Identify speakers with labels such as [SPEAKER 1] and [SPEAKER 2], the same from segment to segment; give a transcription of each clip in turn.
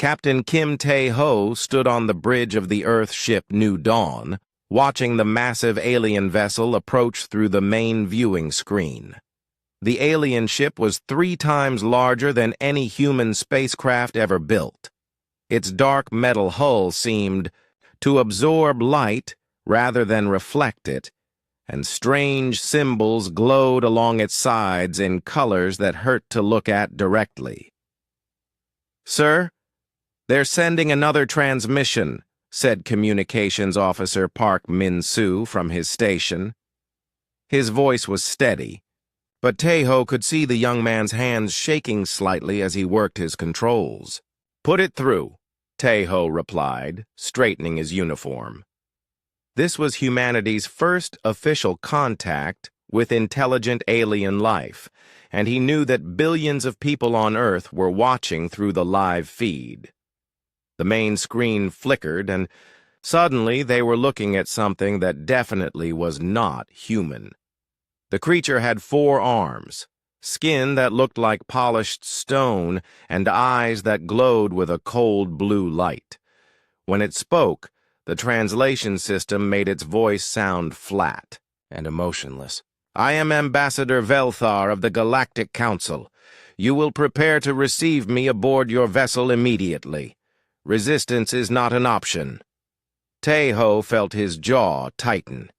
[SPEAKER 1] Captain Kim Tae-ho stood on the bridge of the Earth ship New Dawn, watching the massive alien vessel approach through the main viewing screen. The alien ship was 3 times larger than any human spacecraft ever built. Its dark metal hull seemed to absorb light rather than reflect it, and strange symbols glowed along its sides in colors that hurt to look at directly. "Sir, they're sending another transmission," said Communications Officer Park Min-soo from his station. His voice was steady, but Tae-ho could see the young man's hands shaking slightly as he worked his controls. "Put it through," Tae-ho replied, straightening his uniform. This was humanity's first official contact with intelligent alien life, and he knew that billions of people on Earth were watching through the live feed. The main screen flickered, and suddenly they were looking at something that definitely was not human. The creature had 4 arms, skin that looked like polished stone, and eyes that glowed with a cold blue light. When it spoke, the translation system made its voice sound flat and emotionless. "I am Ambassador Velthar of the Galactic Council. You will prepare to receive me aboard your vessel immediately. Resistance is not an option." Tae-ho felt his jaw tighten.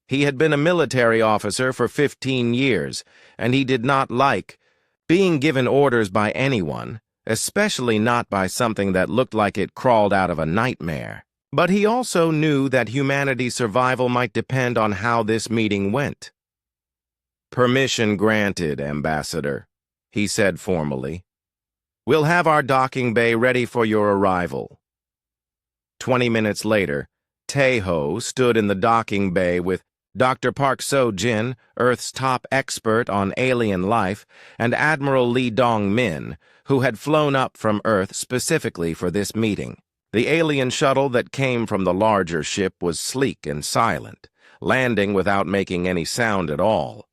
[SPEAKER 1] He had been a military officer for 15 years, and he did not like being given orders by anyone, especially not by something that looked like it crawled out of a nightmare. But he also knew that humanity's survival might depend on how this meeting went. "Permission granted, Ambassador," he said formally. "We'll have our docking bay ready for your arrival." 20 minutes later, Tae-ho stood in the docking bay with Dr. Park So-jin, Earth's top expert on alien life, and Admiral Lee Dong-min, who had flown up from Earth specifically for this meeting. The alien shuttle that came from the larger ship was sleek and silent, landing without making any sound at all.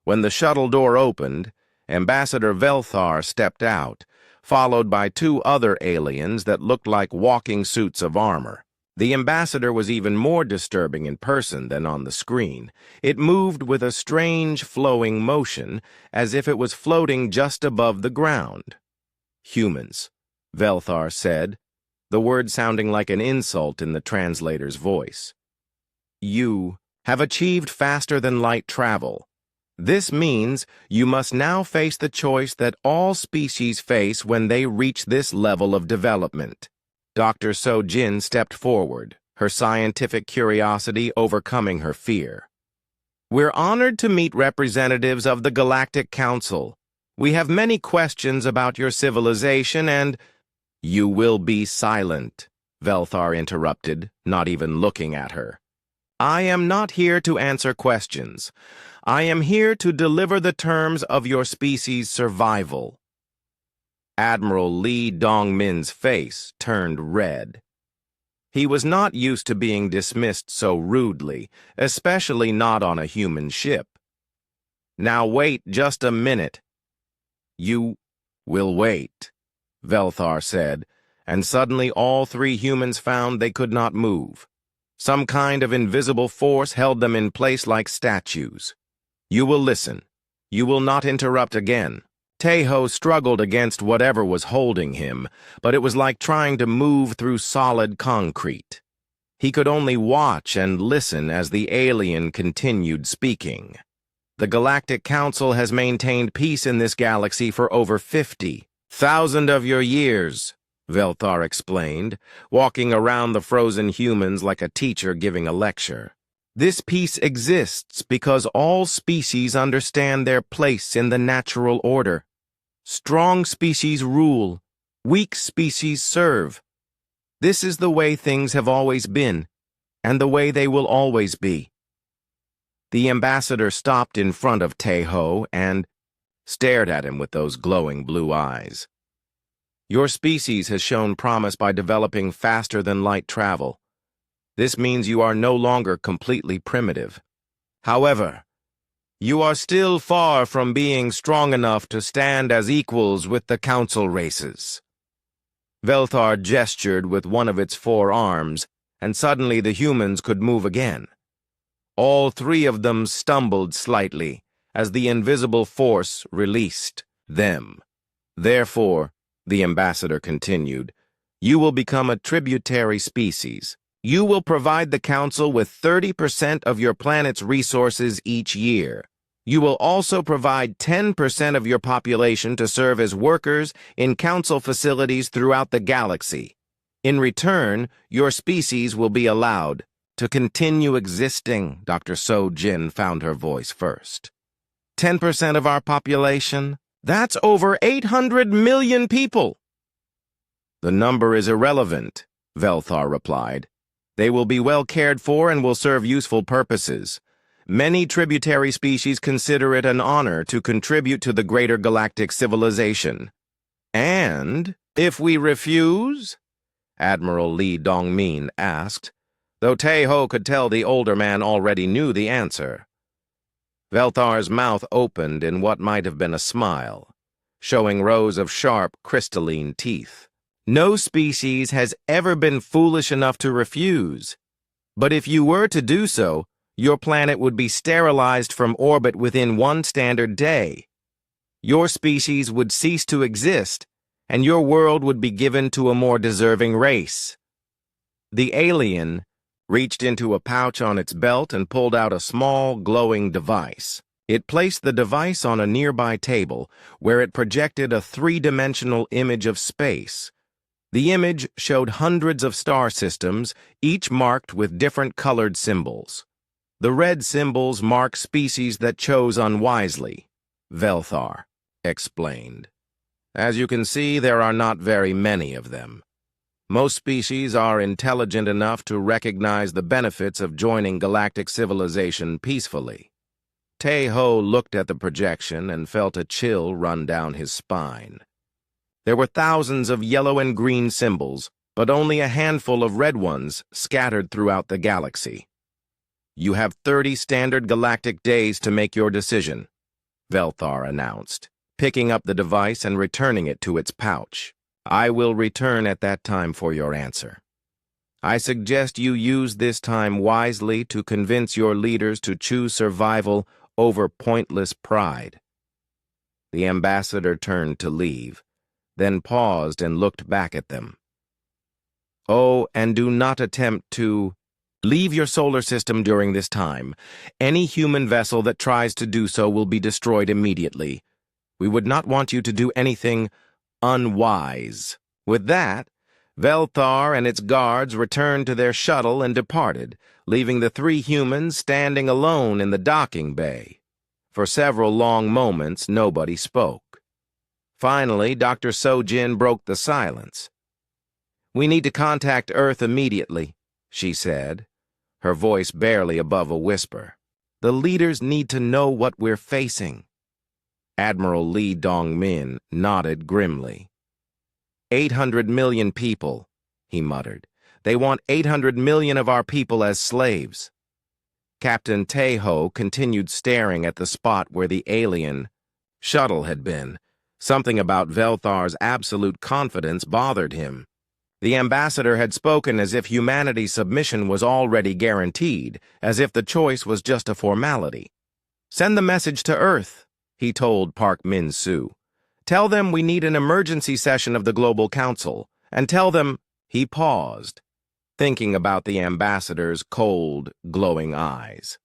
[SPEAKER 1] When the shuttle door opened, Ambassador Velthar stepped out, followed by 2 other aliens that looked like walking suits of armor. The ambassador was even more disturbing in person than on the screen. It moved with a strange flowing motion, as if it was floating just above the ground. "Humans," Velthar said, the word sounding like an insult in the translator's voice. "You have achieved faster-than-light travel. This means you must now face the choice that all species face when they reach this level of development." Dr. So-jin stepped forward, her scientific curiosity overcoming her fear. "We're honored to meet representatives of the Galactic Council. We have many questions about your civilization and—" "You will be silent," Velthar interrupted, not even looking at her. "I am not here to answer questions. I am here to deliver the terms of your species' survival." Admiral Lee Dong-min's face turned red. He was not used to being dismissed so rudely, especially not on a human ship. "Now wait just a minute." "You will wait," Velthar said, and suddenly all 3 humans found they could not move. Some kind of invisible force held them in place like statues. "You will listen. You will not interrupt again." Tae-ho struggled against whatever was holding him, but it was like trying to move through solid concrete. He could only watch and listen as the alien continued speaking. "The Galactic Council has maintained peace in this galaxy for over 50,000 of your years," Velthar explained, walking around the frozen humans like a teacher giving a lecture. "This peace exists because all species understand their place in the natural order. Strong species rule, weak species serve. This is the way things have always been, and the way they will always be." The ambassador stopped in front of Tae-ho and stared at him with those glowing blue eyes. "Your species has shown promise by developing faster-than-light travel. This means you are no longer completely primitive. However, you are still far from being strong enough to stand as equals with the council races." Velthar gestured with one of its 4 arms, and suddenly the humans could move again. All 3 of them stumbled slightly as the invisible force released them. Therefore, the ambassador continued, you will become a tributary species. You will provide the Council with 30% of your planet's resources each year. You will also provide 10% of your population to serve as workers in Council facilities throughout the galaxy. In return, your species will be allowed to continue existing. Dr. So-Jin found her voice first. 10% of our population? That's over 800 million people. The number is irrelevant, Velthar replied. They will be well cared for and will serve useful purposes. Many tributary species consider it an honor to contribute to the greater galactic civilization. And if we refuse? Admiral Li Dongmin asked, though Tae-ho could tell the older man already knew the answer. Velthar's mouth opened in what might have been a smile, showing rows of sharp, crystalline teeth. No species has ever been foolish enough to refuse. But if you were to do so, your planet would be sterilized from orbit within 1 standard day. Your species would cease to exist, and your world would be given to a more deserving race. The alien reached into a pouch on its belt and pulled out a small, glowing device. It placed the device on a nearby table, where it projected a 3-dimensional image of space. The image showed hundreds of star systems, each marked with different colored symbols. The red symbols mark species that chose unwisely, Velthar explained. As you can see, there are not very many of them. Most species are intelligent enough to recognize the benefits of joining galactic civilization peacefully. Tae-ho looked at the projection and felt a chill run down his spine. There were thousands of yellow and green symbols, but only a handful of red ones scattered throughout the galaxy. You have 30 standard galactic days to make your decision, Velthar announced, picking up the device and returning it to its pouch. I will return at that time for your answer. I suggest you use this time wisely to convince your leaders to choose survival over pointless pride. The ambassador turned to leave, then paused and looked back at them. Oh, and do not attempt to leave your solar system during this time. Any human vessel that tries to do so will be destroyed immediately. We would not want you to do anything unwise. With that, Velthar and its guards returned to their shuttle and departed, leaving the 3 humans standing alone in the docking bay. For several long moments, nobody spoke. Finally, Dr. So-Jin broke the silence. We need to contact Earth immediately, she said, her voice barely above a whisper. The leaders need to know what we're facing. Admiral Li Dongmin nodded grimly. 800 million people, he muttered. They want 800 million of our people as slaves. Captain Tae-ho continued staring at the spot where the alien shuttle had been. Something about Velthar's absolute confidence bothered him. The ambassador had spoken as if humanity's submission was already guaranteed, as if the choice was just a formality. Send the message to Earth, he told Park Min-soo. Tell them we need an emergency session of the Global Council, and tell them— He paused, thinking about the ambassador's cold, glowing eyes.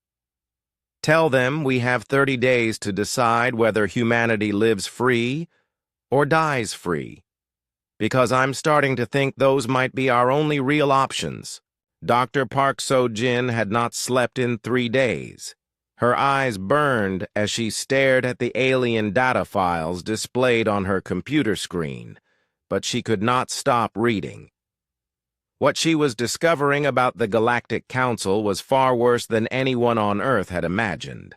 [SPEAKER 1] Tell them we have 30 days to decide whether humanity lives free or dies free. Because I'm starting to think those might be our only real options. Dr. Park So-Jin had not slept in 3 days. Her eyes burned as she stared at the alien data files displayed on her computer screen, but she could not stop reading. What she was discovering about the Galactic Council was far worse than anyone on Earth had imagined.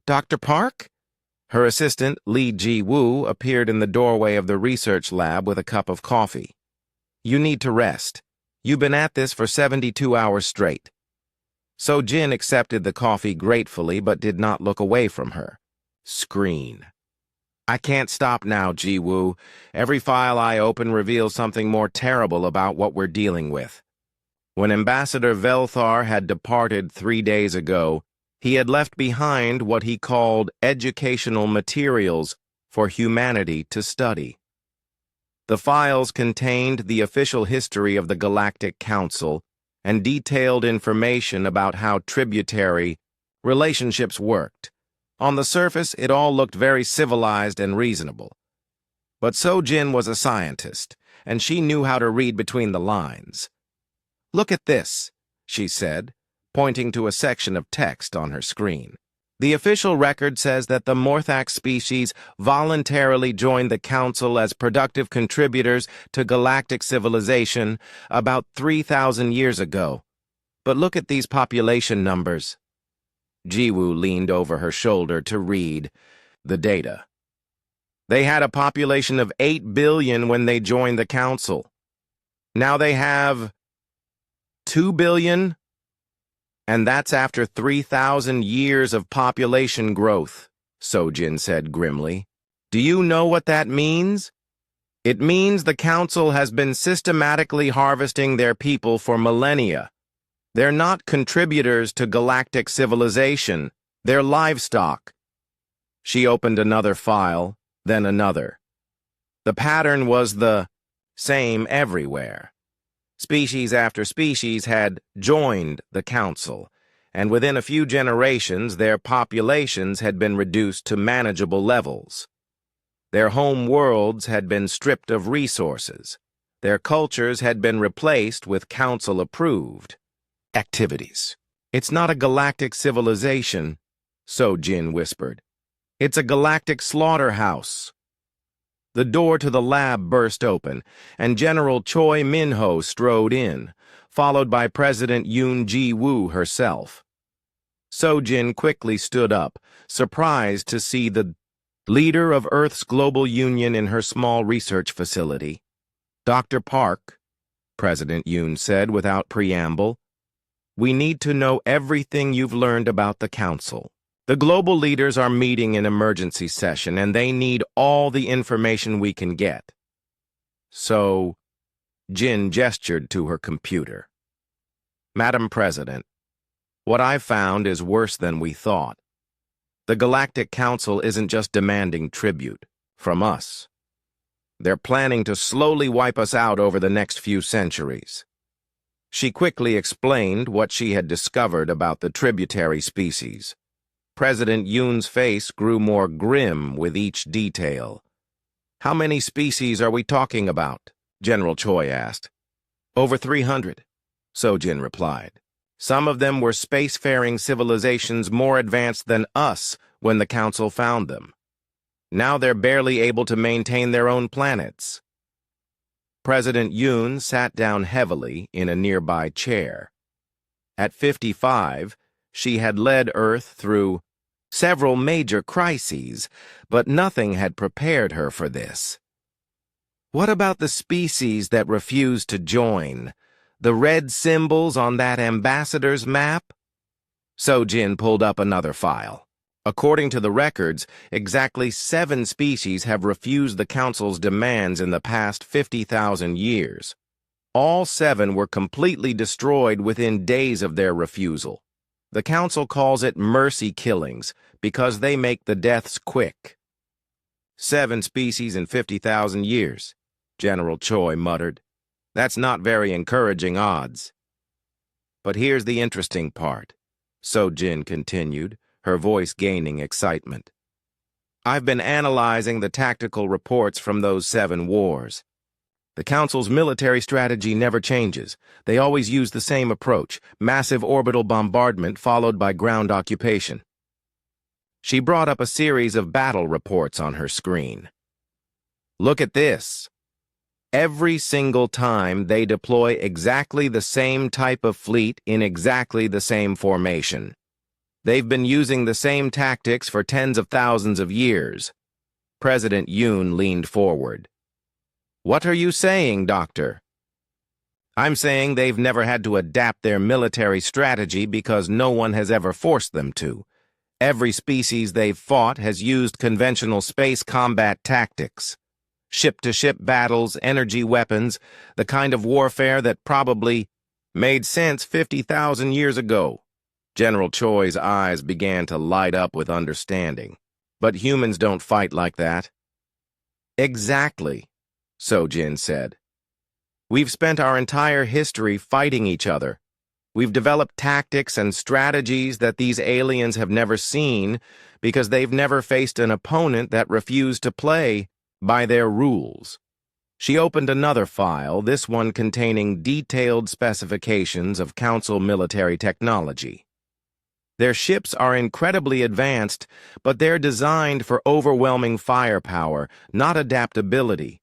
[SPEAKER 1] Dr. Park? Her assistant, Lee Ji-woo, appeared in the doorway of the research lab with a cup of coffee. You need to rest. You've been at this for 72 hours straight. So-Jin accepted the coffee gratefully but did not look away from her. Screen. I can't stop now, Ji-woo. Every file I open reveals something more terrible about what we're dealing with. When Ambassador Velthar had departed 3 days ago, he had left behind what he called educational materials for humanity to study. The files contained the official history of the Galactic Council and detailed information about how tributary relationships worked. On the surface, it all looked very civilized and reasonable. But Sojin was a scientist, and she knew how to read between the lines. "Look at this," she said, pointing to a section of text on her screen. "The official record says that the Morthax species voluntarily joined the Council as productive contributors to galactic civilization about 3,000 years ago. But look at these population numbers." Ji-woo leaned over her shoulder to read the data. They had a population of 8 billion when they joined the Council. Now they have 2 billion, and that's after 3,000 years of population growth, Sojin said grimly. "Do you know what that means? It means the Council has been systematically harvesting their people for millennia. They're not contributors to galactic civilization. They're livestock." She opened another file, then another. The pattern was the same everywhere. Species after species had joined the Council, and within a few generations their populations had been reduced to manageable levels. Their home worlds had been stripped of resources. Their cultures had been replaced with Council-approved activities. "It's not a galactic civilization," Sojin whispered. "It's a galactic slaughterhouse." The door to the lab burst open, and General Choi Min-ho strode in, followed by President Yoon Ji-woo herself. Sojin quickly stood up, surprised to see the leader of Earth's global union in her small research facility. "Dr. Park," President Yoon said without preamble, "we need to know everything you've learned about the Council. The global leaders are meeting in emergency session, and they need all the information we can get." So, Jin gestured to her computer. "Madam President, what I've found is worse than we thought. The Galactic Council isn't just demanding tribute from us. They're planning to slowly wipe us out over the next few centuries." She quickly explained what she had discovered about the tributary species. President Yoon's face grew more grim with each detail. "How many species are we talking about?" General Choi asked. "Over 300, Sojin replied. "Some of them were spacefaring civilizations more advanced than us when the Council found them. Now they're barely able to maintain their own planets." President Yoon sat down heavily in a nearby chair. At 55, she had led Earth through several major crises, but nothing had prepared her for this. "What about the species that refused to join? The red symbols on that ambassador's map?" Sojin pulled up another file. According to the records, exactly 7 species have refused the Council's demands in the past 50,000 years. All 7 were completely destroyed within days of their refusal. The Council calls it mercy killings because they make the deaths quick. 7 species in 50,000 years, General Choi muttered. "That's not very encouraging odds." "But here's the interesting part," Sojin continued, her voice gaining excitement. "I've been analyzing the tactical reports from those 7 wars. The Council's military strategy never changes. They always use the same approach, massive orbital bombardment followed by ground occupation." She brought up a series of battle reports on her screen. "Look at this. Every single time they deploy exactly the same type of fleet in exactly the same formation. They've been using the same tactics for tens of thousands of years." President Yoon leaned forward. "What are you saying, Doctor?" "I'm saying they've never had to adapt their military strategy because no one has ever forced them to. Every species they've fought has used conventional space combat tactics. Ship-to-ship battles, energy weapons, the kind of warfare that probably made sense 50,000 years ago. General Choi's eyes began to light up with understanding. But humans don't fight like that. Exactly, Sojin said. We've spent our entire history fighting each other. We've developed tactics and strategies that these aliens have never seen because they've never faced an opponent that refused to play by their rules. She opened another file, this one containing detailed specifications of Council military technology. Their ships are incredibly advanced, but they're designed for overwhelming firepower, not adaptability.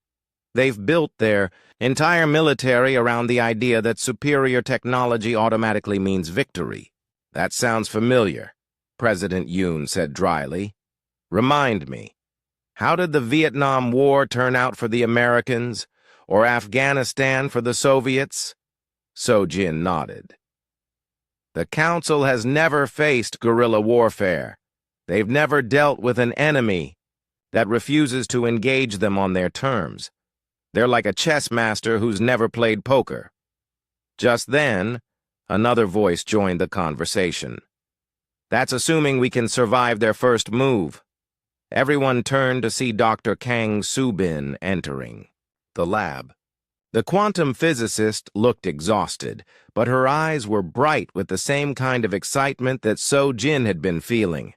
[SPEAKER 1] They've built their entire military around the idea that superior technology automatically means victory. That sounds familiar, President Yoon said dryly. Remind me, how did the Vietnam War turn out for the Americans, or Afghanistan for the Soviets? Sojin nodded. The Council has never faced guerrilla warfare. They've never dealt with an enemy that refuses to engage them on their terms. They're like a chess master who's never played poker. Just then, another voice joined the conversation. That's assuming we can survive their first move. Everyone turned to see Dr. Kang Subin entering the lab. The quantum physicist looked exhausted, but her eyes were bright with the same kind of excitement that Sojin had been feeling.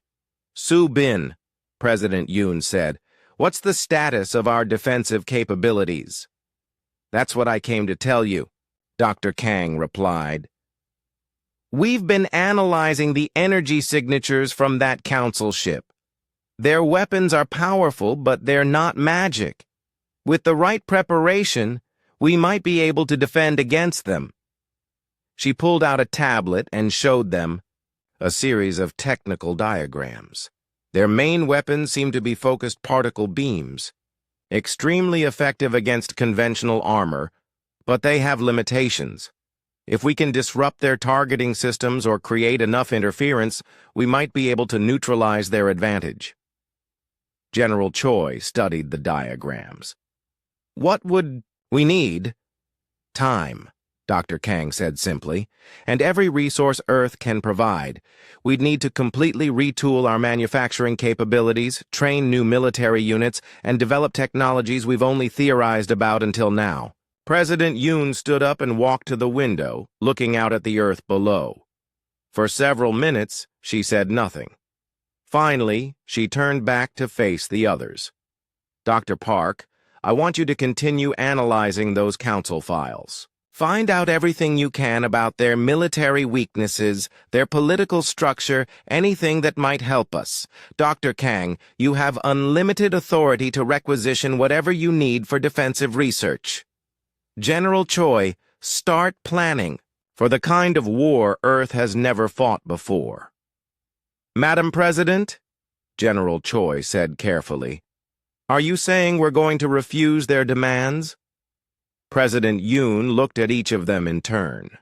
[SPEAKER 1] Subin, President Yoon said, what's the status of our defensive capabilities? That's what I came to tell you, Dr. Kang replied. We've been analyzing the energy signatures from that council ship. Their weapons are powerful, but they're not magic. With the right preparation, we might be able to defend against them. She pulled out a tablet and showed them a series of technical diagrams. Their main weapons seem to be focused particle beams, extremely effective against conventional armor, but they have limitations. If we can disrupt their targeting systems or create enough interference, we might be able to neutralize their advantage. General Choi studied the diagrams. What would we need? Time, Dr. Kang said simply, and every resource Earth can provide. We'd need to completely retool our manufacturing capabilities, train new military units, and develop technologies we've only theorized about until now. President Yoon stood up and walked to the window, looking out at the Earth below. For several minutes, she said nothing. Finally, she turned back to face the others. Dr. Park, I want you to continue analyzing those council files. Find out everything you can about their military weaknesses, their political structure, anything that might help us. Dr. Kang, you have unlimited authority to requisition whatever you need for defensive research. General Choi, start planning for the kind of war Earth has never fought before. Madam President, General Choi said carefully, are you saying we're going to refuse their demands? President Yoon looked at each of them in turn.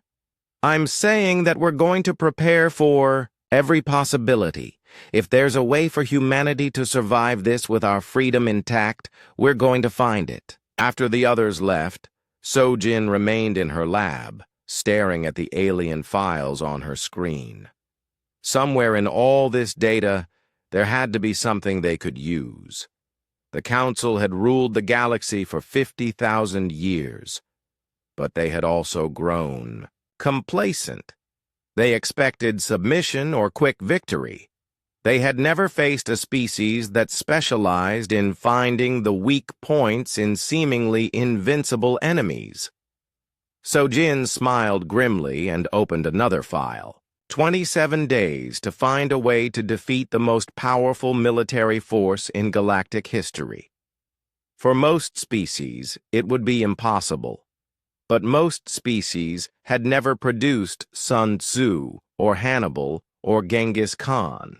[SPEAKER 1] I'm saying that we're going to prepare for every possibility. If there's a way for humanity to survive this with our freedom intact, we're going to find it. After the others left, Sojin remained in her lab, staring at the alien files on her screen. Somewhere in all this data, there had to be something they could use. The Council had ruled the galaxy for 50,000 years, but they had also grown complacent. They expected submission or quick victory. They had never faced a species that specialized in finding the weak points in seemingly invincible enemies. Sojin smiled grimly and opened another file. 27 days to find a way to defeat the most powerful military force in galactic history. For most species, it would be impossible. But most species had never produced Sun Tzu or Hannibal or Genghis Khan.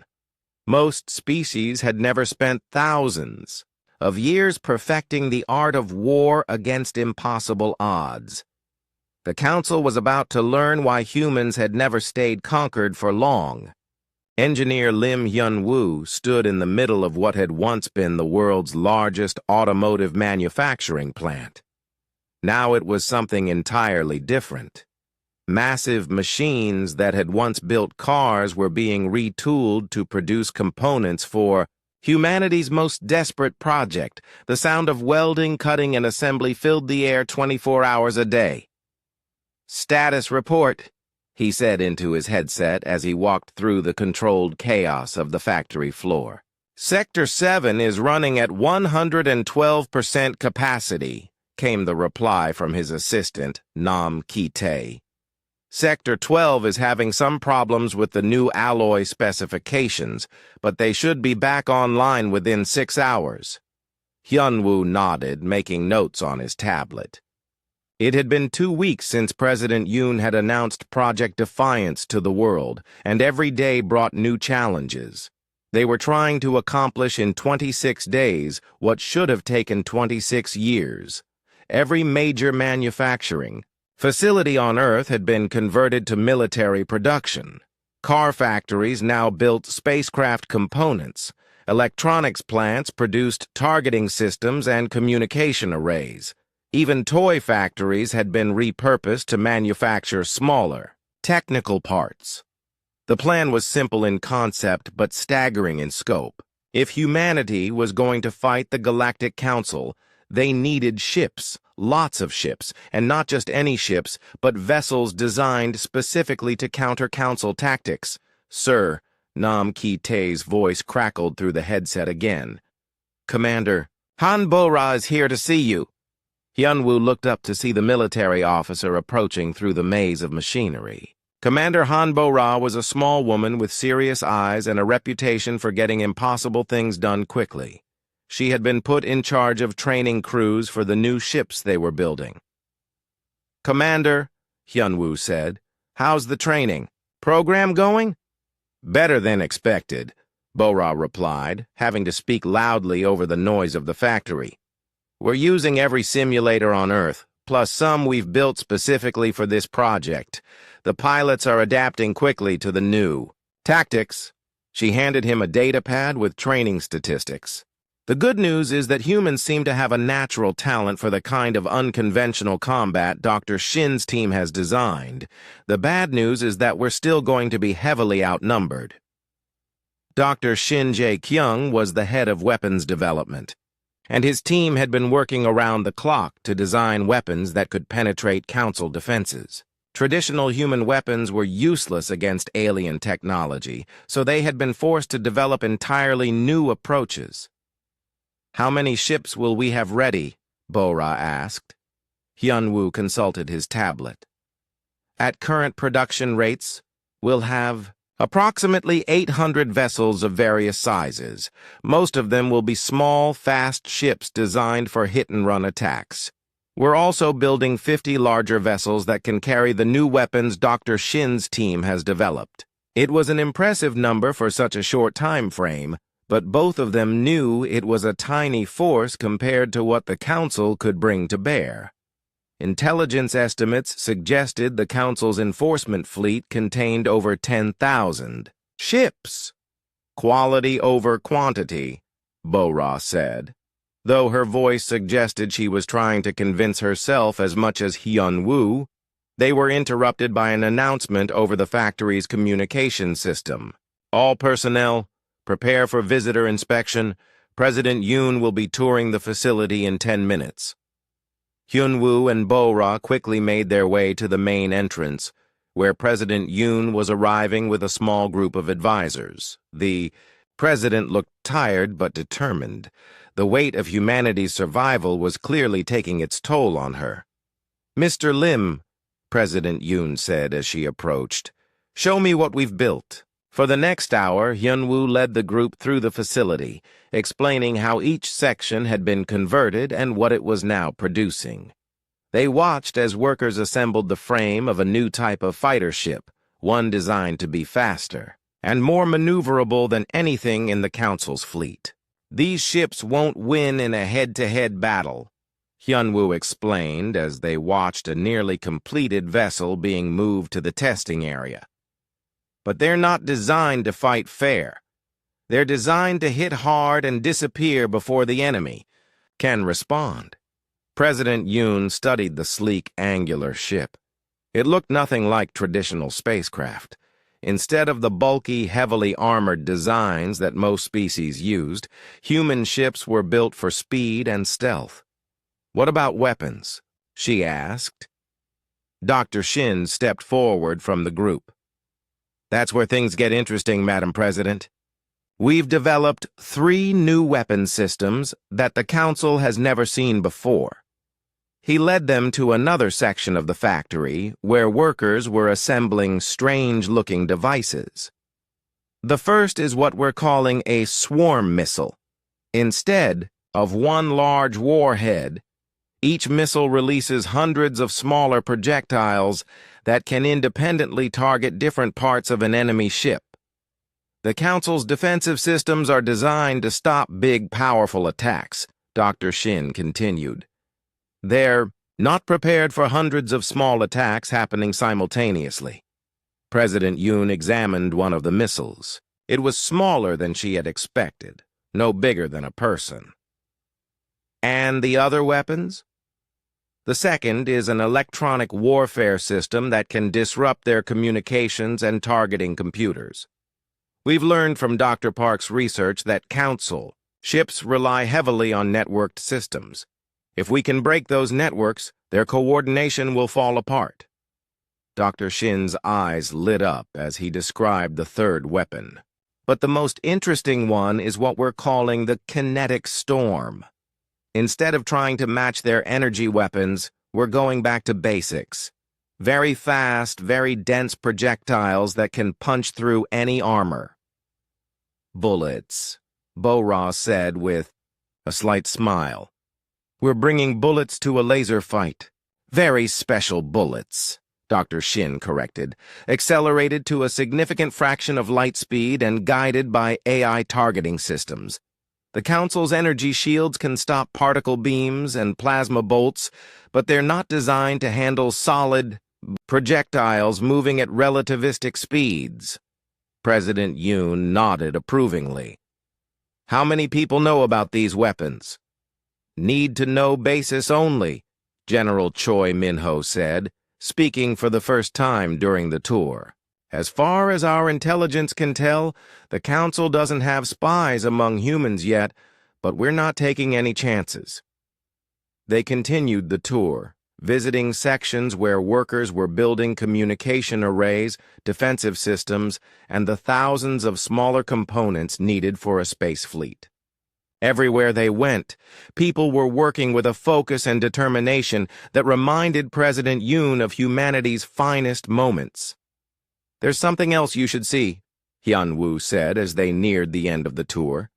[SPEAKER 1] Most species had never spent thousands of years perfecting the art of war against impossible odds. The Council was about to learn why humans had never stayed conquered for long. Engineer Lim Hyun-woo stood in the middle of what had once been the world's largest automotive manufacturing plant. Now it was something entirely different. Massive machines that had once built cars were being retooled to produce components for humanity's most desperate project. The sound of welding, cutting, and assembly filled the air 24 hours a day. "Status report," he said into his headset as he walked through the controlled chaos of the factory floor. "Sector 7 is running at 112% capacity," came the reply from his assistant, Nam Ki-tae. "Sector 12 is having some problems with the new alloy specifications, but they should be back online within 6 hours. Hyun-woo nodded, making notes on his tablet. It had been 2 weeks since President Yoon had announced Project Defiance to the world, and every day brought new challenges. They were trying to accomplish in 26 days what should have taken 26 years. Every major manufacturing facility on Earth had been converted to military production. Car factories now built spacecraft components. Electronics plants produced targeting systems and communication arrays. Even toy factories had been repurposed to manufacture smaller, technical parts. The plan was simple in concept but staggering in scope. If humanity was going to fight the Galactic Council, they needed ships, lots of ships, and not just any ships, but vessels designed specifically to counter Council tactics. "Sir," Nam Ki-tae's voice crackled through the headset again. "Commander, Han Bo-ra is here to see you." Hyun-woo looked up to see the military officer approaching through the maze of machinery. Commander Han Bo-ra was a small woman with serious eyes and a reputation for getting impossible things done quickly. She had been put in charge of training crews for the new ships they were building. "Commander," Hyun-woo said, "how's the training program going?" "Better than expected," Bo-ra replied, having to speak loudly over the noise of the factory. "We're using every simulator on Earth, plus some we've built specifically for this project. The pilots are adapting quickly to the new tactics." She handed him a data pad with training statistics. "The good news is that humans seem to have a natural talent for the kind of unconventional combat Dr. Shin's team has designed. The bad news is that we're still going to be heavily outnumbered." Dr. Shin Jae-kyung was the head of weapons development, and his team had been working around the clock to design weapons that could penetrate Council defenses. Traditional human weapons were useless against alien technology, so they had been forced to develop entirely new approaches. "How many ships will we have ready?" Bo-ra asked. Hyun-woo consulted his tablet. "At current production rates, we'll have approximately 800 vessels of various sizes. Most of them will be small, fast ships designed for hit-and-run attacks. We're also building 50 larger vessels that can carry the new weapons Dr. Shin's team has developed." It was an impressive number for such a short time frame, but both of them knew it was a tiny force compared to what the Council could bring to bear. Intelligence estimates suggested the Council's enforcement fleet contained over 10,000 ships. "Quality over quantity," Bo-ra said, though her voice suggested she was trying to convince herself as much as Hyun-woo. They were interrupted by an announcement over the factory's communication system. "All personnel, prepare for visitor inspection. President Yoon will be touring the facility in 10 minutes. Hyun-woo and Bo-ra quickly made their way to the main entrance, where President Yoon was arriving with a small group of advisors. The president looked tired but determined. The weight of humanity's survival was clearly taking its toll on her. "Mr. Lim," President Yoon said as she approached, "show me what we've built." For the next hour, Hyun-woo led the group through the facility, explaining how each section had been converted and what it was now producing. They watched as workers assembled the frame of a new type of fighter ship, one designed to be faster and more maneuverable than anything in the Council's fleet. "These ships won't win in a head-to-head battle," Hyun-woo explained as they watched a nearly completed vessel being moved to the testing area. But they're not designed to fight fair. They're designed to hit hard and disappear before the enemy can respond. President Yoon studied the sleek, angular ship. It looked nothing like traditional spacecraft. Instead of the bulky, heavily armored designs that most species used, human ships were built for speed and stealth. "What about weapons?" she asked. Dr. Shin stepped forward from the group. "That's where things get interesting, Madam President. We've developed 3 new weapon systems that the Council has never seen before." He led them to another section of the factory where workers were assembling strange-looking devices. The first is what we're calling a swarm missile. Instead of one large warhead, each missile releases hundreds of smaller projectiles that can independently target different parts of an enemy ship. The Council's defensive systems are designed to stop big, powerful attacks, Dr. Shin continued. They're not prepared for hundreds of small attacks happening simultaneously. President Yoon examined one of the missiles. It was smaller than she had expected, no bigger than a person. "And the other weapons?" "The second is an electronic warfare system that can disrupt their communications and targeting computers. We've learned from Dr. Park's research that Council ships rely heavily on networked systems. If we can break those networks, their coordination will fall apart." Dr. Shin's eyes lit up as he described the third weapon. "But the most interesting one is what we're calling the kinetic storm. Instead of trying to match their energy weapons, we're going back to basics. Very fast, very dense projectiles that can punch through any armor." "Bullets," Bo-Ra said with a slight smile. "We're bringing bullets to a laser fight. Very special bullets," Dr. Shin corrected, "accelerated to a significant fraction of light speed and guided by AI targeting systems. The Council's energy shields can stop particle beams and plasma bolts, but they're not designed to handle solid projectiles moving at relativistic speeds." President Yoon nodded approvingly. "How many people know about these weapons?" "Need-to-know basis only," General Choi Min-ho said, speaking for the first time during the tour. "As far as our intelligence can tell, the Council doesn't have spies among humans yet, but we're not taking any chances." They continued the tour, visiting sections where workers were building communication arrays, defensive systems, and the thousands of smaller components needed for a space fleet. Everywhere they went, people were working with a focus and determination that reminded President Yoon of humanity's finest moments. "There's something else you should see," Hyun-woo said as they neared the end of the tour.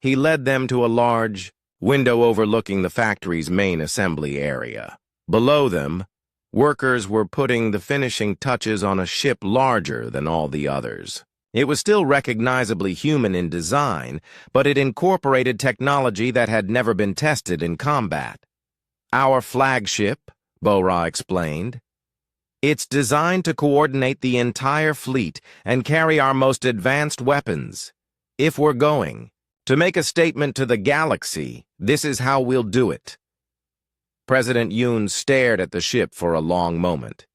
[SPEAKER 1] He led them to a large window overlooking the factory's main assembly area. Below them, workers were putting the finishing touches on a ship larger than all the others. It was still recognizably human in design, but it incorporated technology that had never been tested in combat. "Our flagship," Bo-Ra explained. "It's designed to coordinate the entire fleet and carry our most advanced weapons. If we're going to make a statement to the galaxy, this is how we'll do it." President Yoon stared at the ship for a long moment.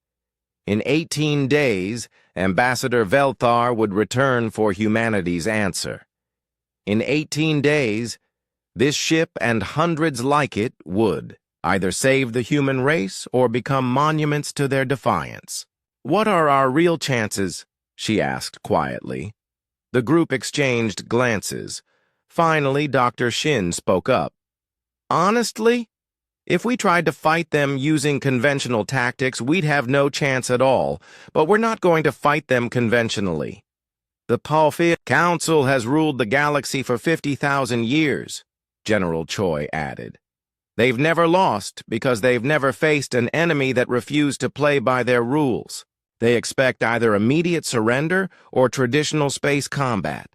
[SPEAKER 1] In 18 days, Ambassador Velthar would return for humanity's answer. In 18 days, this ship and hundreds like it would either save the human race or become monuments to their defiance. "What are our real chances?" she asked quietly. The group exchanged glances. Finally, Dr. Shin spoke up. "Honestly, if we tried to fight them using conventional tactics, we'd have no chance at all, but we're not going to fight them conventionally. The Palfia Council has ruled the galaxy for 50,000 years, General Choi added. They've never lost because they've never faced an enemy that refused to play by their rules. They expect either immediate surrender or traditional space combat.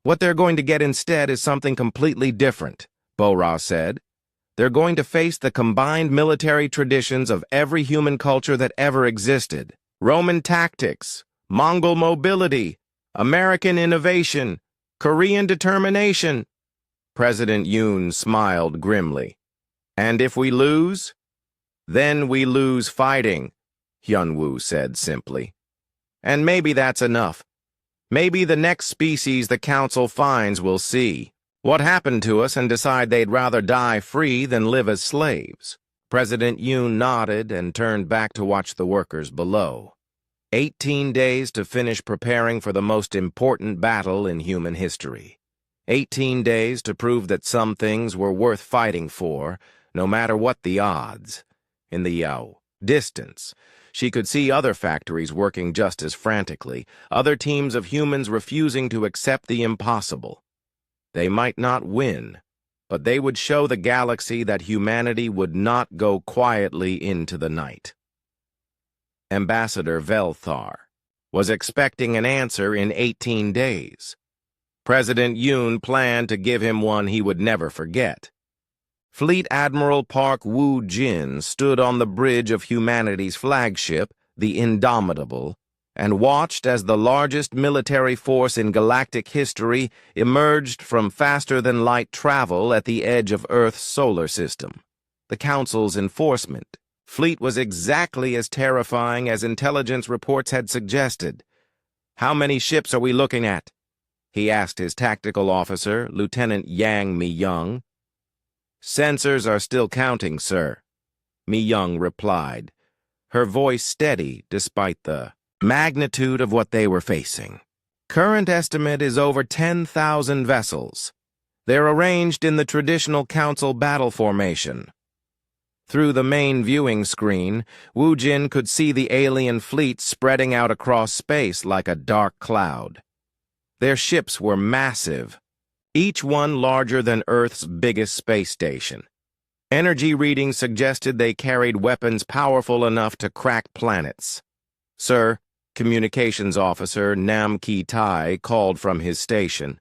[SPEAKER 1] What they're going to get instead is something completely different, Bo-Ra said. They're going to face the combined military traditions of every human culture that ever existed. Roman tactics, Mongol mobility, American innovation, Korean determination. President Yoon smiled grimly. And if we lose? Then we lose fighting, Hyunwoo said simply. And maybe that's enough. Maybe the next species the Council finds will see what happened to us and decide they'd rather die free than live as slaves. President Yoon nodded and turned back to watch the workers below. 18 days to finish preparing for the most important battle in human history. 18 days to prove that some things were worth fighting for, no matter what the odds. In the distance, she could see other factories working just as frantically, other teams of humans refusing to accept the impossible. They might not win, but they would show the galaxy that humanity would not go quietly into the night. Ambassador Velthar was expecting an answer in 18 days. President Yoon planned to give him one he would never forget. Fleet Admiral Park Woo-jin stood on the bridge of humanity's flagship, the Indomitable, and watched as the largest military force in galactic history emerged from faster-than-light travel at the edge of Earth's solar system. The Council's enforcement fleet was exactly as terrifying as intelligence reports had suggested. "How many ships are we looking at?" he asked his tactical officer, Lieutenant Yang Mi-young. "Sensors are still counting, sir," Mi-young replied, her voice steady despite the magnitude of what they were facing. "Current estimate is over 10,000 vessels. They're arranged in the traditional Council battle formation." Through the main viewing screen, Woo-jin could see the alien fleet spreading out across space like a dark cloud. Their ships were massive, each one larger than Earth's biggest space station. Energy readings suggested they carried weapons powerful enough to crack planets. "Sir," Communications Officer Nam Ki-tai called from his station,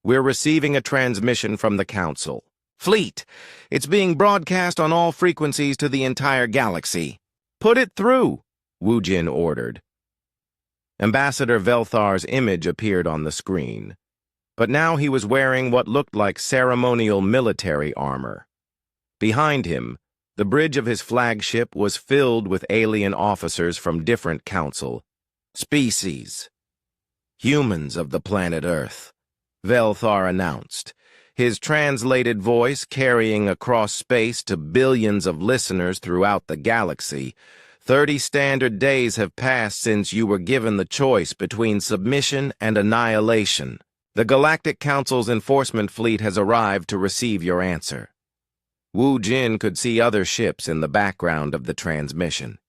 [SPEAKER 1] "we're receiving a transmission from the Council. Fleet, it's being broadcast on all frequencies to the entire galaxy." "Put it through," Woo-jin ordered. Ambassador Velthar's image appeared on the screen, but now he was wearing what looked like ceremonial military armor. Behind him, the bridge of his flagship was filled with alien officers from different Council species. "Humans of the planet Earth," Velthar announced, his translated voice carrying across space to billions of listeners throughout the galaxy. 30 standard days have passed since you were given the choice between submission and annihilation. The Galactic Council's enforcement fleet has arrived to receive your answer." Woo-jin could see other ships in the background of the transmission.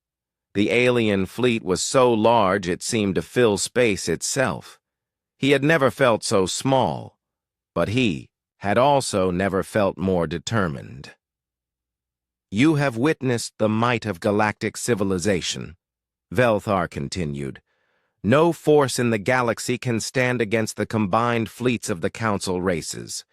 [SPEAKER 1] The alien fleet was so large it seemed to fill space itself. He had never felt so small, but he had also never felt more determined. "You have witnessed the might of galactic civilization," Velthar continued. "No force in the galaxy can stand against the combined fleets of the Council races.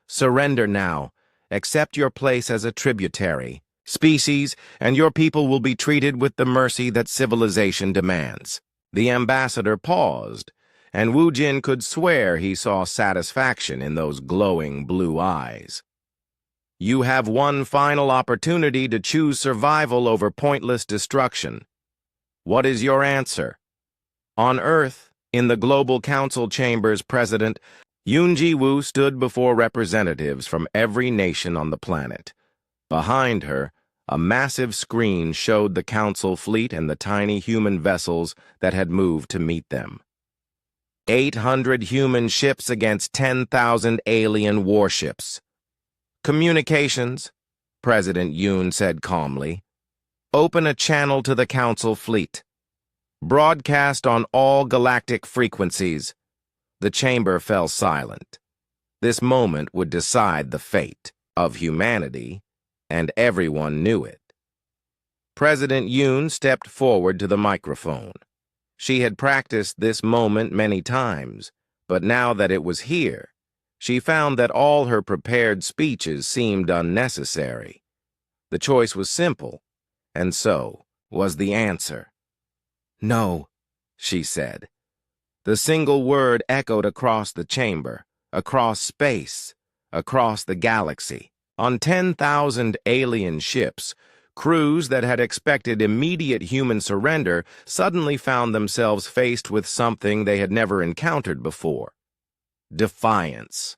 [SPEAKER 1] Surrender now, accept your place as a tributary species, and your people will be treated with the mercy that civilization demands." The ambassador paused, and Woo-jin could swear he saw satisfaction in those glowing blue eyes. "You have one final opportunity to choose survival over pointless destruction. What is your answer?" On Earth, in the Global Council Chambers, President Yoon Ji-woo stood before representatives from every nation on the planet. Behind her, a massive screen showed the Council fleet and the tiny human vessels that had moved to meet them. 800 human ships against 10,000 alien warships. "Communications," President Yoon said calmly. "Open a channel to the Council fleet. Broadcast on all galactic frequencies." The chamber fell silent. This moment would decide the fate of humanity, and everyone knew it. President Yoon stepped forward to the microphone. She had practiced this moment many times, but now that it was here, she found that all her prepared speeches seemed unnecessary. The choice was simple, and so was the answer. "No," she said. The single word echoed across the chamber, across space, across the galaxy. On 10,000 alien ships, crews that had expected immediate human surrender suddenly found themselves faced with something they had never encountered before: defiance.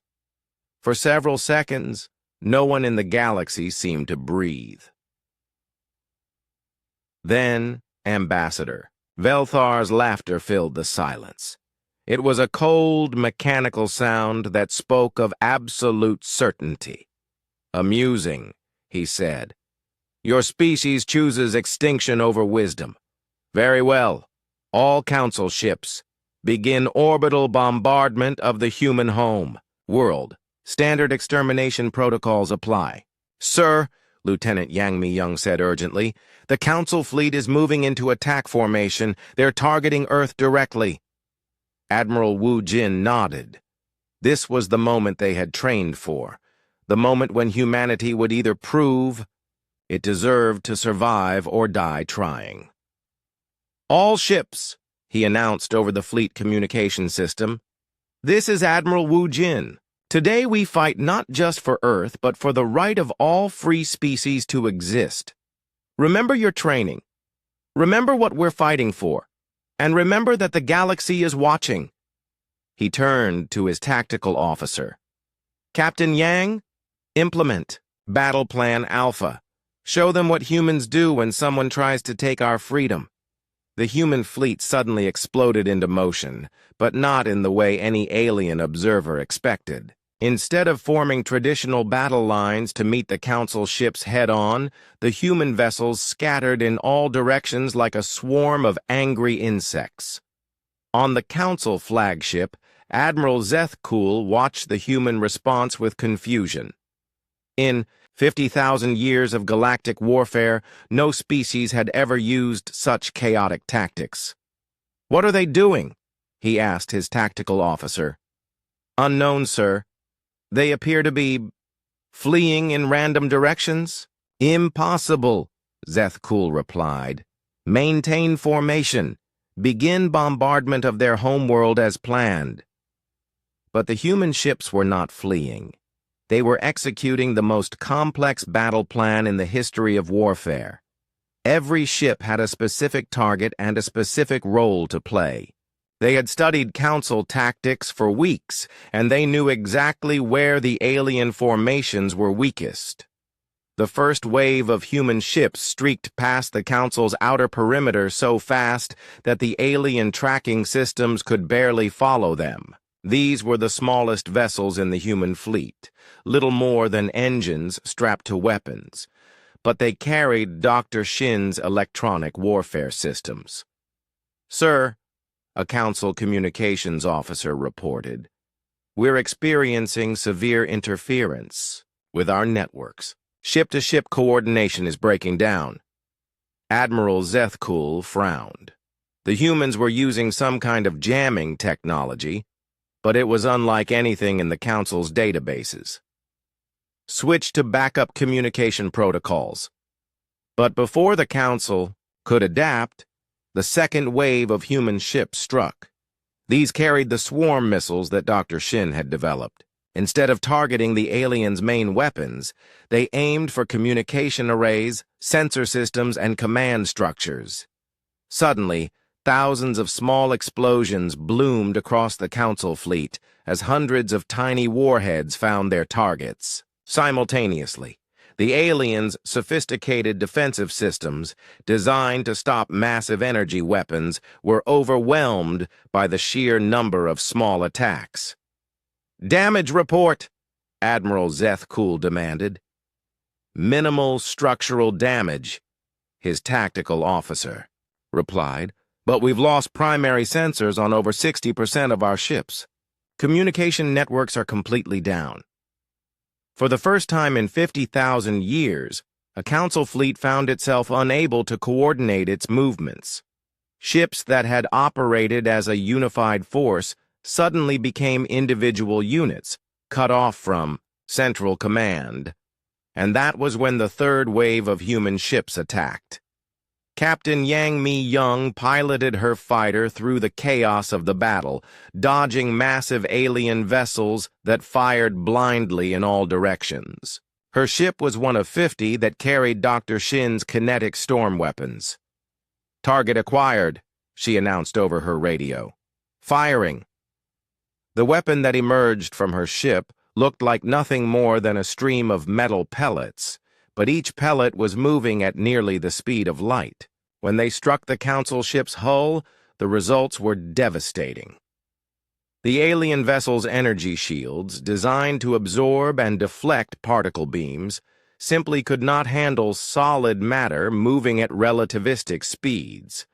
[SPEAKER 1] For several seconds, no one in the galaxy seemed to breathe. Then, Ambassador Velthar's laughter filled the silence. It was a cold, mechanical sound that spoke of absolute certainty. "Amusing," he said. "Your species chooses extinction over wisdom. Very well. All Council ships, begin orbital bombardment of the human home. World. Standard extermination protocols apply." "Sir," Lieutenant Yang Mi-young said urgently, "the Council fleet is moving into attack formation. They're targeting Earth directly." Admiral Wu Jin nodded. This was the moment they had trained for, the moment when humanity would either prove it deserved to survive or die trying. "All ships," he announced over the fleet communication system. "This is Admiral Wu Jin. Today we fight not just for Earth, but for the right of all free species to exist. Remember your training. Remember what we're fighting for. And remember that the galaxy is watching." He turned to his tactical officer. "Captain Yang, implement Battle Plan Alpha. Show them what humans do when someone tries to take our freedom." The human fleet suddenly exploded into motion, but not in the way any alien observer expected. Instead of forming traditional battle lines to meet the Council ships head-on, the human vessels scattered in all directions like a swarm of angry insects. On the Council flagship, Admiral Zethkul watched the human response with confusion. In 50,000 years of galactic warfare, no species had ever used such chaotic tactics. "What are they doing?" he asked his tactical officer. "Unknown, sir. They appear to be fleeing in random directions." "Impossible," Zethkul replied. "Maintain formation. Begin bombardment of their homeworld as planned." But the human ships were not fleeing. They were executing the most complex battle plan in the history of warfare. Every ship had a specific target and a specific role to play. They had studied Council tactics for weeks, and they knew exactly where the alien formations were weakest. The first wave of human ships streaked past the Council's outer perimeter so fast that the alien tracking systems could barely follow them. These were the smallest vessels in the human fleet, little more than engines strapped to weapons, but they carried Dr. Shin's electronic warfare systems. "Sir," a Council communications officer reported, "we're experiencing severe interference with our networks. Ship-to-ship coordination is breaking down." Admiral Zethkul frowned. The humans were using some kind of jamming technology, but it was unlike anything in the Council's databases. "Switch to backup communication protocols." But before the Council could adapt, the second wave of human ships struck. These carried the swarm missiles that Dr. Shin had developed. Instead of targeting the aliens' main weapons, they aimed for communication arrays, sensor systems, and command structures. Suddenly, thousands of small explosions bloomed across the Council fleet as hundreds of tiny warheads found their targets. Simultaneously, the aliens' sophisticated defensive systems, designed to stop massive energy weapons, were overwhelmed by the sheer number of small attacks. "Damage report," Admiral Zethkul demanded. "Minimal structural damage," his tactical officer replied, "but we've lost primary sensors on over 60% of our ships. Communication networks are completely down." For the first time in 50,000 years, a Council fleet found itself unable to coordinate its movements. Ships that had operated as a unified force suddenly became individual units, cut off from central command. And that was when the third wave of human ships attacked. Captain Yang Mi-young piloted her fighter through the chaos of the battle, dodging massive alien vessels that fired blindly in all directions. Her ship was one of 50 that carried Dr. Shin's kinetic storm weapons. "Target acquired," she announced over her radio. "Firing." The weapon that emerged from her ship looked like nothing more than a stream of metal pellets, but each pellet was moving at nearly the speed of light. When they struck the Council ship's hull, the results were devastating. The alien vessel's energy shields, designed to absorb and deflect particle beams, simply could not handle solid matter moving at relativistic speeds.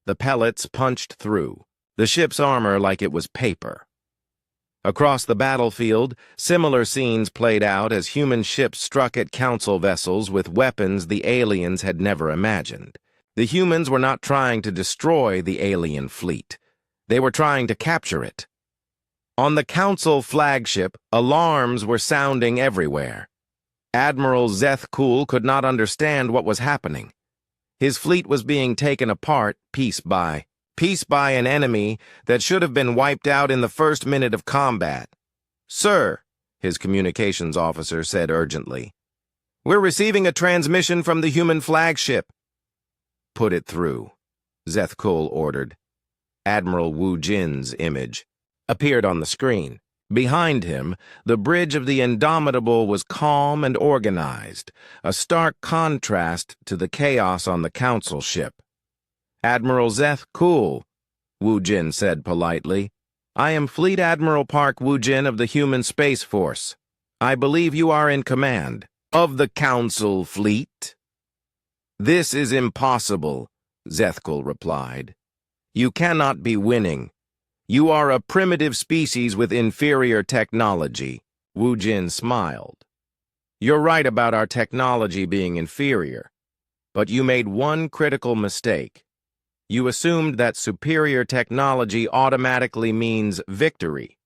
[SPEAKER 1] The pellets punched through the ship's armor like it was paper. Across the battlefield, similar scenes played out as human ships struck at Council vessels with weapons the aliens had never imagined. The humans were not trying to destroy the alien fleet. They were trying to capture it. On the Council flagship, alarms were sounding everywhere. Admiral Zeth Kool could not understand what was happening. His fleet was being taken apart piece by an enemy that should have been wiped out in the first minute of combat. "Sir," his communications officer said urgently, "we're receiving a transmission from the human flagship." "Put it through," Zeth Kool ordered. Admiral Wu Jin's image appeared on the screen. Behind him, the bridge of the Indomitable was calm and organized, a stark contrast to the chaos on the Council ship. "Admiral Zeth Kool," Wu Jin said politely. "I am Fleet Admiral Park Wu Jin of the Human Space Force. I believe you are in command of the Council fleet." "This is impossible," Zeth Kool replied. "You cannot be winning. You are a primitive species with inferior technology." Wu Jin smiled. "You're right about our technology being inferior, but you made one critical mistake. You assumed that superior technology automatically means victory.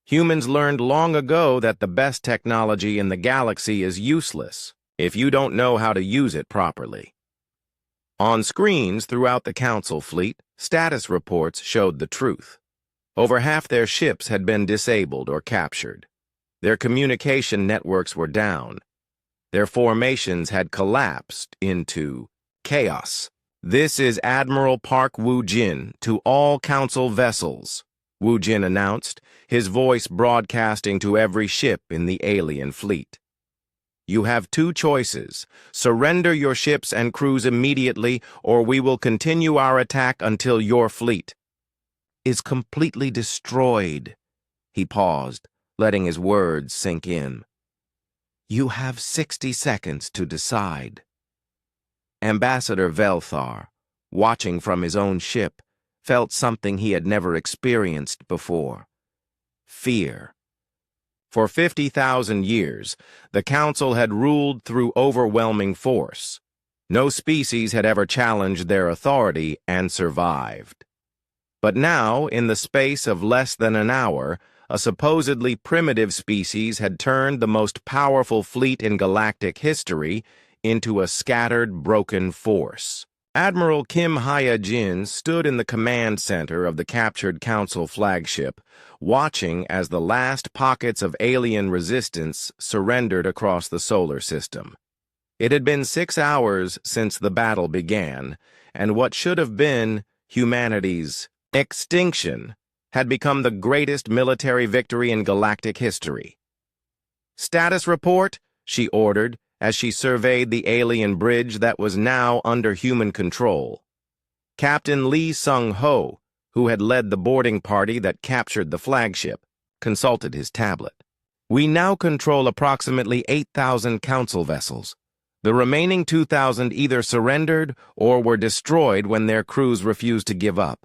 [SPEAKER 1] Humans learned long ago that the best technology in the galaxy is useless if you don't know how to use it properly." On screens throughout the Council fleet, status reports showed the truth. Over half their ships had been disabled or captured. Their communication networks were down. Their formations had collapsed into chaos. "This is Admiral Park Wu Jin to all Council vessels," Wu Jin announced, his voice broadcasting to every ship in the alien fleet. "You have two choices. Surrender your ships and crews immediately, or we will continue our attack until your fleet is completely destroyed." He paused, letting his words sink in. "You have 60 seconds to decide." Ambassador Velthar, watching from his own ship, felt something he had never experienced before: fear. For 50,000 years, the Council had ruled through overwhelming force. No species had ever challenged their authority and survived. But now, in the space of less than an hour, a supposedly primitive species had turned the most powerful fleet in galactic history into a scattered, broken force. Admiral Kim Hya-jin stood in the command center of the captured Council flagship, watching as the last pockets of alien resistance surrendered across the solar system. It had been 6 hours since the battle began, and what should have been humanity's extinction had become the greatest military victory in galactic history. "Status report," she ordered, as she surveyed the alien bridge that was now under human control. Captain Lee Sung-ho, who had led the boarding party that captured the flagship, consulted his tablet. "We now control approximately 8,000 Council vessels. The remaining 2,000 either surrendered or were destroyed when their crews refused to give up."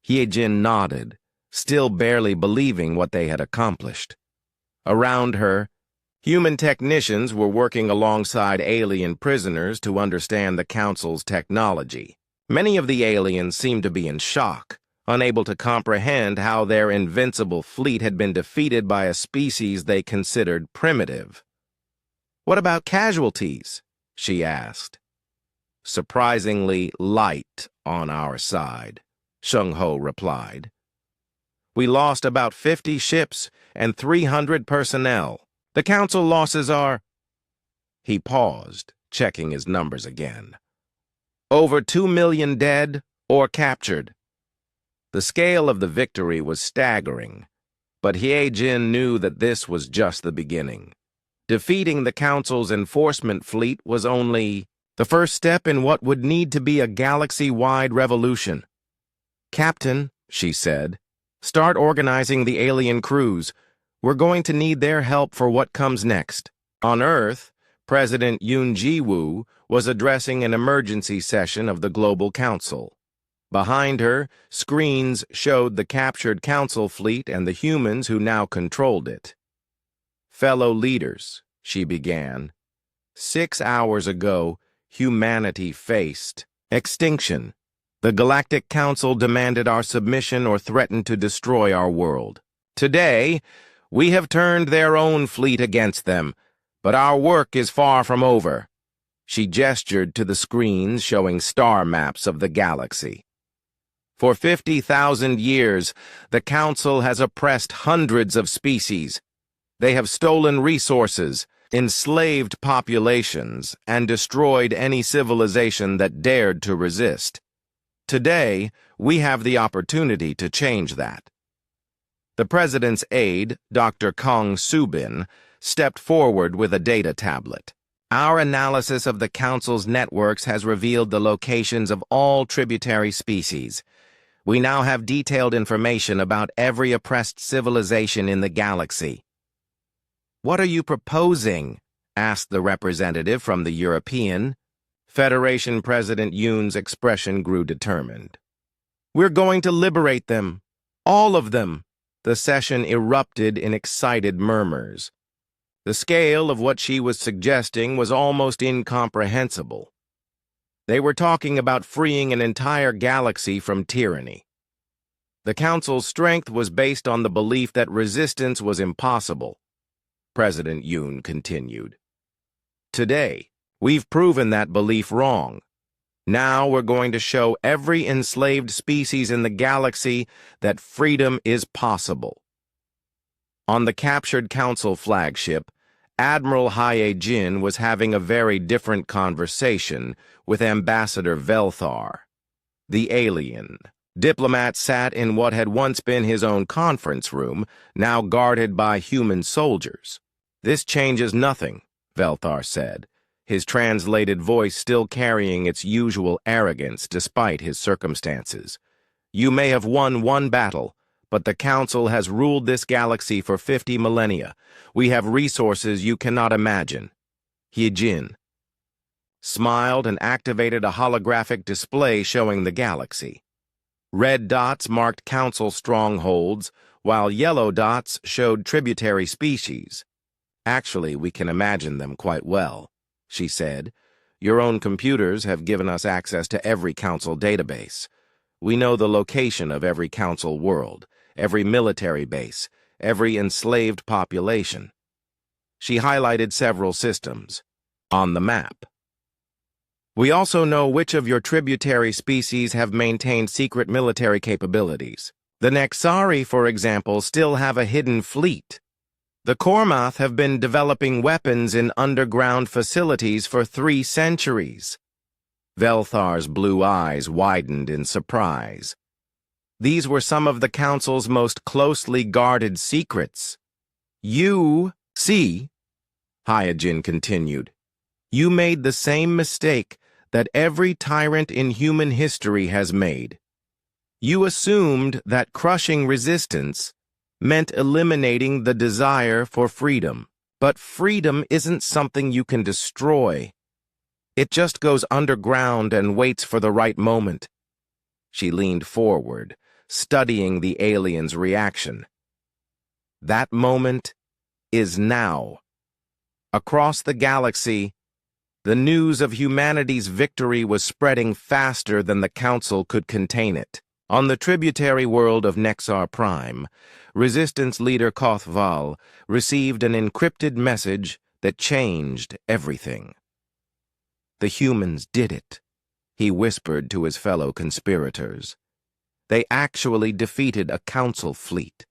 [SPEAKER 1] Hye-jin nodded, still barely believing what they had accomplished. Around her, human technicians were working alongside alien prisoners to understand the Council's technology. Many of the aliens seemed to be in shock, unable to comprehend how their invincible fleet had been defeated by a species they considered primitive. "What about casualties?" she asked. Surprisingly light on our side, Sheng Ho replied. We lost about 50 ships and 300 personnel. The council losses are... He paused, checking his numbers again. Over 2 million dead or captured. The scale of the victory was staggering, but He Jin knew that this was just the beginning. Defeating the council's enforcement fleet was only the first step in what would need to be a galaxy-wide revolution. Captain, she said, start organizing the alien crews. We're going to need their help for what comes next. On Earth, President Yoon Ji-woo was addressing an emergency session of the Global Council. Behind her, screens showed the captured council fleet and the humans who now controlled it. Fellow leaders, she began. 6 hours ago, humanity faced extinction. The Galactic Council demanded our submission or threatened to destroy our world. Today, we have turned their own fleet against them, but our work is far from over. She gestured to the screens showing star maps of the galaxy. For 50,000 years, the Council has oppressed hundreds of species. They have stolen resources, enslaved populations, and destroyed any civilization that dared to resist. Today, we have the opportunity to change that. The president's aide, Dr. Kong Subin, stepped forward with a data tablet. Our analysis of the Council's networks has revealed the locations of all tributary species. We now have detailed information about every oppressed civilization in the galaxy. What are you proposing? Asked the representative from the European. Federation President Yoon's expression grew determined. We're going to liberate them. All of them. The session erupted in excited murmurs. The scale of what she was suggesting was almost incomprehensible. They were talking about freeing an entire galaxy from tyranny. The Council's strength was based on the belief that resistance was impossible. President Yoon continued. Today, we've proven that belief wrong. Now we're going to show every enslaved species in the galaxy that freedom is possible. On the captured Council flagship, Admiral He Jin was having a very different conversation with Ambassador Velthar. The alien diplomat sat in what had once been his own conference room, now guarded by human soldiers. This changes nothing, Velthar said, his translated voice still carrying its usual arrogance despite his circumstances. You may have won one battle, but the Council has ruled this galaxy for 50 millennia. We have resources you cannot imagine. He Jin smiled and activated a holographic display showing the galaxy. Red dots marked Council strongholds, while yellow dots showed tributary species. Actually, we can imagine them quite well, she said. Your own computers have given us access to every Council database. We know the location of every Council world, every military base, every enslaved population. She highlighted several systems on the map. We also know which of your tributary species have maintained secret military capabilities. The Nexari, for example, still have a hidden fleet. The Kormath have been developing weapons in underground facilities for 3 centuries. Velthar's blue eyes widened in surprise. These were some of the Council's most closely guarded secrets. You see, Hyojin continued, you made the same mistake that every tyrant in human history has made. You assumed that crushing resistance meant eliminating the desire for freedom. But freedom isn't something you can destroy. It just goes underground and waits for the right moment. She leaned forward, studying the alien's reaction. That moment is now. Across the galaxy, the news of humanity's victory was spreading faster than the Council could contain it. On the tributary world of Nexar Prime, Resistance leader Koth Val received an encrypted message that changed everything. The humans did it. he whispered to his fellow conspirators. They actually defeated a council fleet.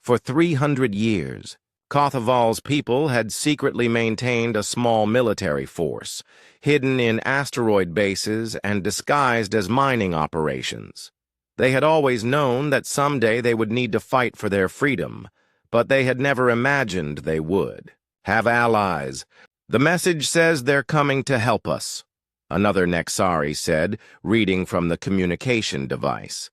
[SPEAKER 1] For 300 years, Kothaval's people had secretly maintained a small military force, hidden in asteroid bases and disguised as mining operations. They had always known that someday they would need to fight for their freedom, but they had never imagined they would. Have allies. The message says they're coming to help us, another Nexari said, reading from the communication device.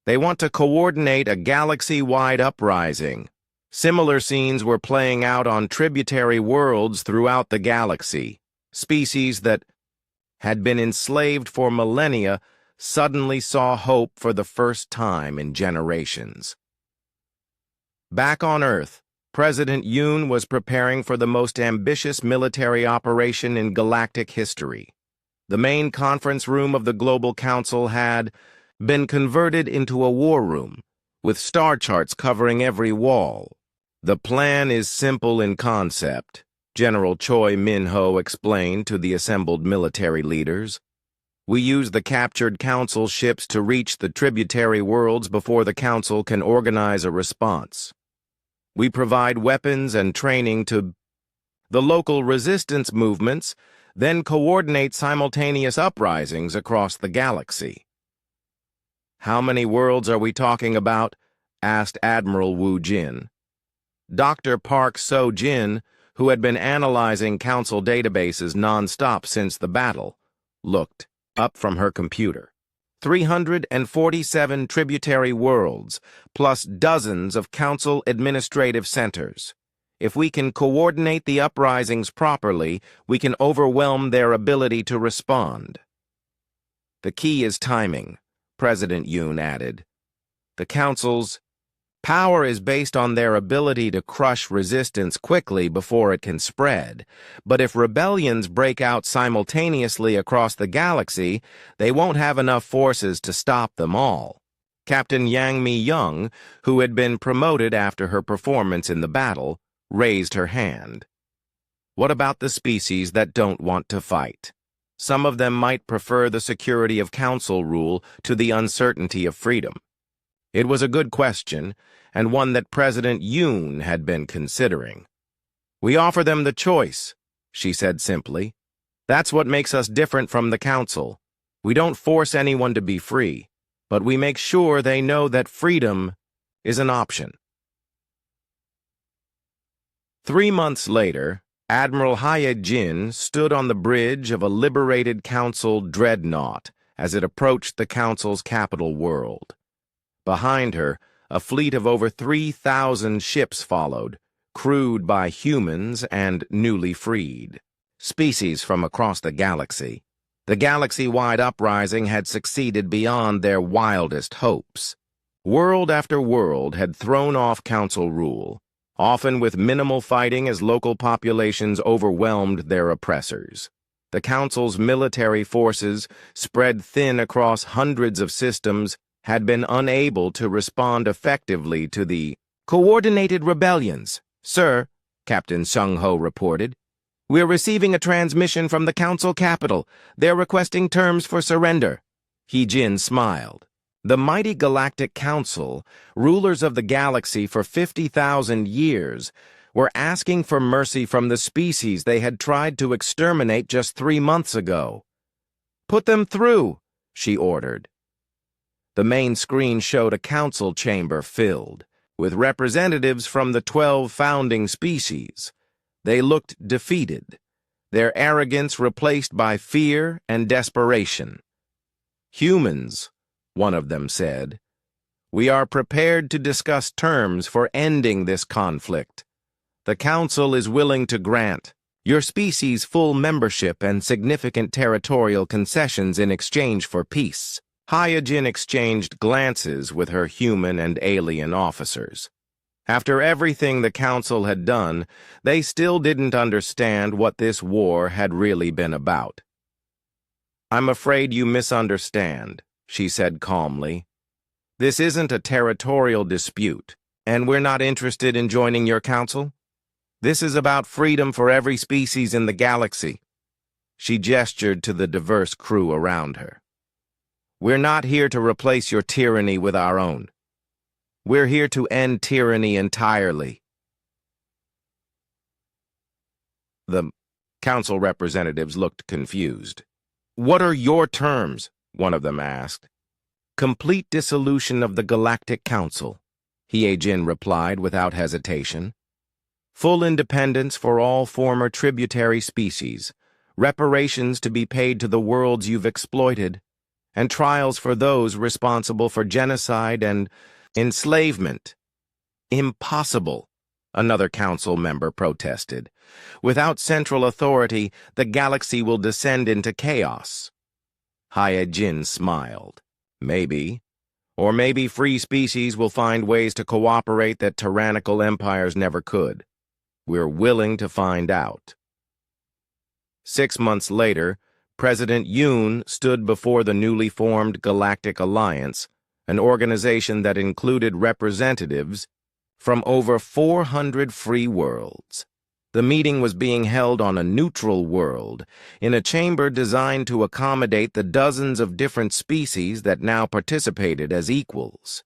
[SPEAKER 1] They want to coordinate a galaxy-wide uprising. Similar scenes were playing out on tributary worlds throughout the galaxy. Species that had been enslaved for millennia suddenly saw hope for the first time in generations. Back on Earth, President Yoon was preparing for the most ambitious military operation in galactic history. The main conference room of the Global Council had been converted into a war room, with star charts covering every wall. The plan is simple in concept, General Choi Min-ho explained to the assembled military leaders. We use the captured Council ships to reach the tributary worlds before the Council can organize a response. We provide weapons and training to the local resistance movements, then coordinate simultaneous uprisings across the galaxy. How many worlds are we talking about? Asked Admiral Wu Jin. Dr. Park So-jin, who had been analyzing Council databases non-stop since the battle, looked up from her computer. 347 tributary worlds, plus dozens of Council administrative centers. If we can coordinate the uprisings properly, we can overwhelm their ability to respond. The key is timing, President Yoon added. The Council's power is based on their ability to crush resistance quickly before it can spread, but if rebellions break out simultaneously across the galaxy, they won't have enough forces to stop them all. Captain Yang Mi-young, who had been promoted after her performance in the battle, raised her hand. What about the species that don't want to fight? Some of them might prefer the security of Council rule to the uncertainty of freedom. It was a good question, and one that President Yoon had been considering. We offer them the choice, she said simply. That's what makes us different from the Council. We don't force anyone to be free, but we make sure they know that freedom is an option. 3 months later, Admiral Hae-jin stood on the bridge of a liberated Council dreadnought as it approached the Council's capital world. Behind her, a fleet of over 3,000 ships followed, crewed by humans and newly freed species from across the galaxy. The galaxy-wide uprising had succeeded beyond their wildest hopes. World after world had thrown off Council rule, often with minimal fighting as local populations overwhelmed their oppressors. The Council's military forces, spread thin across hundreds of systems, had been unable to respond effectively to the coordinated rebellions. Sir, Captain Sung-ho reported, we're receiving a transmission from the Council capital. They're requesting terms for surrender. Hee-jin smiled. The mighty Galactic Council, rulers of the galaxy for 50,000 years, were asking for mercy from the species they had tried to exterminate just 3 months ago. Put them through, she ordered. The main screen showed a council chamber filled with representatives from the 12 founding species. They looked defeated, their arrogance replaced by fear and desperation. Humans, one of them said, we are prepared to discuss terms for ending this conflict. The Council is willing to grant your species full membership and significant territorial concessions in exchange for peace. Hae-jin exchanged glances with her human and alien officers. After everything the Council had done, they still didn't understand what this war had really been about. I'm afraid you misunderstand, she said calmly. This isn't a territorial dispute, and we're not interested in joining your Council. This is about freedom for every species in the galaxy. She gestured to the diverse crew around her. "We're not here to replace your tyranny with our own. We're here to end tyranny entirely." The council representatives looked confused. "What are your terms?" one of them asked. "Complete dissolution of the Galactic Council," He-Jin replied without hesitation. "Full independence for all former tributary species, reparations to be paid to the worlds you've exploited, and trials for those responsible for genocide and enslavement." "Impossible," another council member protested. "Without central authority, the galaxy will descend into chaos." He-Jin smiled. "Maybe. Or maybe free species will find ways to cooperate that tyrannical empires never could. We're willing to find out." 6 months later, President Yoon stood before the newly formed Galactic Alliance, an organization that included representatives from over 400 free worlds. The meeting was being held on a neutral world, in a chamber designed to accommodate the dozens of different species that now participated as equals.